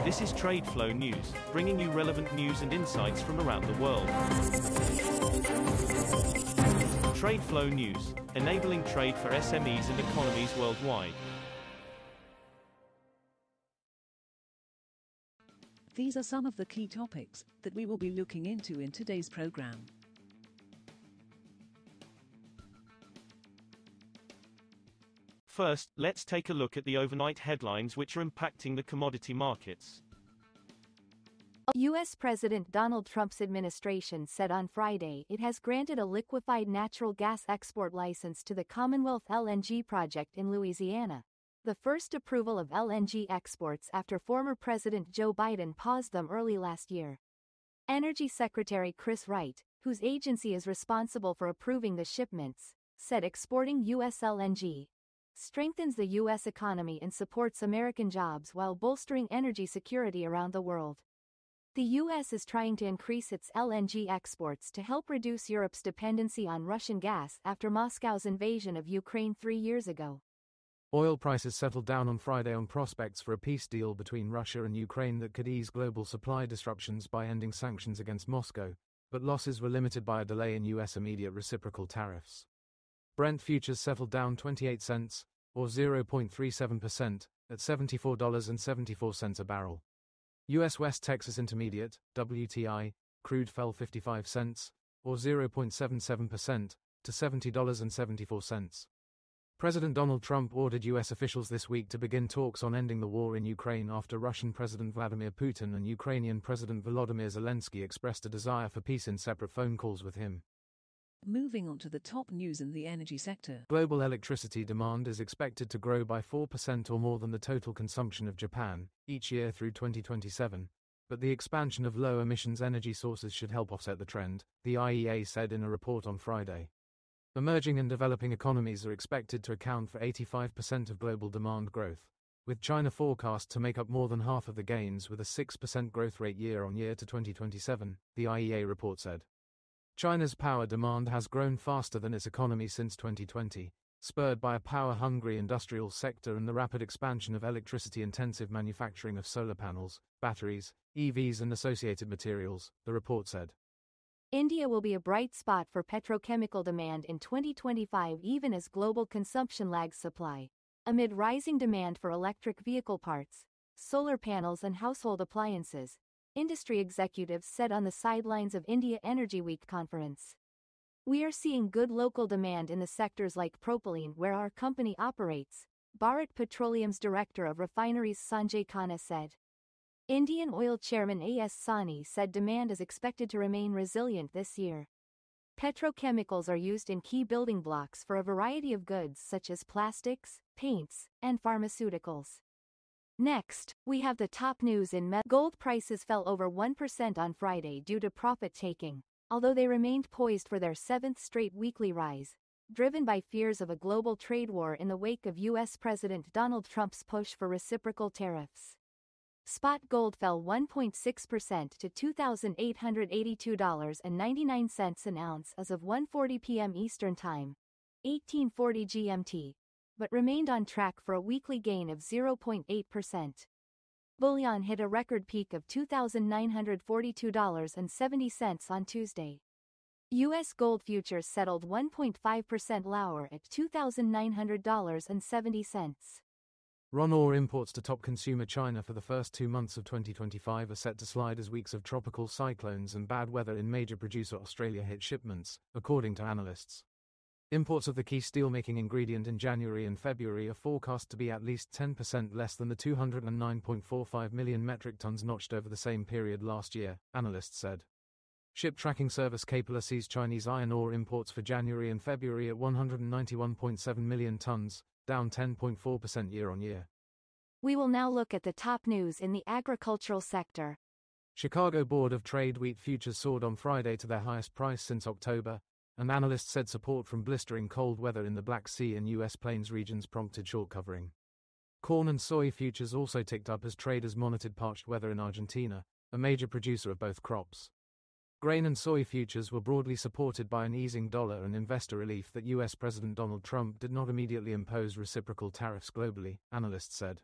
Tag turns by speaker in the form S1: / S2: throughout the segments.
S1: This is TradeFlow News, bringing you relevant news and insights from around the world. TradeFlow News, enabling trade for SMEs and economies worldwide.
S2: These are some of the key topics that we will be looking into in today's program.
S1: First, let's take a look at the overnight headlines which are impacting the commodity markets.
S3: U.S. President Donald Trump's administration said on Friday it has granted a liquefied natural gas export license to the Commonwealth LNG project in Louisiana, the first approval of LNG exports after former President Joe Biden paused them early last year. Energy Secretary Chris Wright, whose agency is responsible for approving the shipments, said exporting U.S. LNG strengthens the U.S. economy and supports American jobs while bolstering energy security around the world. The U.S. is trying to increase its LNG exports to help reduce Europe's dependency on Russian gas after Moscow's invasion of Ukraine 3 years ago.
S4: Oil prices settled down on Friday on prospects for a peace deal between Russia and Ukraine that could ease global supply disruptions by ending sanctions against Moscow, but losses were limited by a delay in U.S. immediate reciprocal tariffs. Brent futures settled down 28 cents, or 0.37%, at $74.74 a barrel. U.S. West Texas Intermediate, WTI, crude fell 55 cents, or 0.77%, to $70.74. President Donald Trump ordered U.S. officials this week to begin talks on ending the war in Ukraine after Russian President Vladimir Putin and Ukrainian President Volodymyr Zelensky expressed a desire for peace in separate phone calls with him.
S2: Moving on to the top news in the energy sector.
S4: Global electricity demand is expected to grow by 4% or more than the total consumption of Japan each year through 2027, but the expansion of low-emissions energy sources should help offset the trend, the IEA said in a report on Friday. Emerging and developing economies are expected to account for 85% of global demand growth, with China forecast to make up more than half of the gains with a 6% growth rate year-on-year to 2027, the IEA report said. China's power demand has grown faster than its economy since 2020, spurred by a power-hungry industrial sector and the rapid expansion of electricity-intensive manufacturing of solar panels, batteries, EVs and associated materials, the report said.
S3: India will be a bright spot for petrochemical demand in 2025 even as global consumption lags supply, amid rising demand for electric vehicle parts, solar panels and household appliances, industry executives said on the sidelines of India Energy Week conference. We are seeing good local demand in the sectors like propylene where our company operates, Bharat Petroleum's director of refineries Sanjay Khanna said. Indian Oil Chairman A.S. Sani said demand is expected to remain resilient this year. Petrochemicals are used in key building blocks for a variety of goods such as plastics, paints, and pharmaceuticals. Next, we have the top news in gold prices fell over 1% on Friday due to profit-taking, although they remained poised for their seventh straight weekly rise, driven by fears of a global trade war in the wake of U.S. President Donald Trump's push for reciprocal tariffs. Spot gold fell 1.6% to $2,882.99 an ounce as of 1:40 p.m. Eastern Time, 1840 GMT. But remained on track for a weekly gain of 0.8%. Bullion hit a record peak of $2,942.70 on Tuesday. U.S. gold futures settled 1.5% lower at $2,900.70.
S4: Iron ore imports to top consumer China for the first 2 months of 2025 are set to slide as weeks of tropical cyclones and bad weather in major producer Australia hit shipments, according to analysts. Imports of the key steelmaking ingredient in January and February are forecast to be at least 10% less than the 209.45 million metric tons notched over the same period last year, analysts said. Ship tracking service Capella sees Chinese iron ore imports for January and February at 191.7 million tons, down 10.4% year-on-year.
S3: We will now look at the top news in the agricultural sector.
S4: Chicago Board of Trade wheat futures soared on Friday to their highest price since October, and analysts said support from blistering cold weather in the Black Sea and U.S. Plains regions prompted short covering. Corn and soy futures also ticked up as traders monitored parched weather in Argentina, a major producer of both crops. Grain and soy futures were broadly supported by an easing dollar and investor relief that U.S. President Donald Trump did not immediately impose reciprocal tariffs globally, analysts said.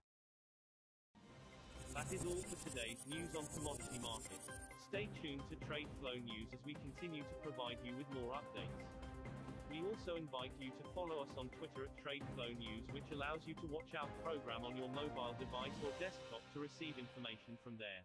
S1: That is all for today's news on commodity markets. Stay tuned to TradeFlow News as we continue to provide you with more updates. We also invite you to follow us on Twitter at TradeFlow News, which allows you to watch our program on your mobile device or desktop to receive information from there.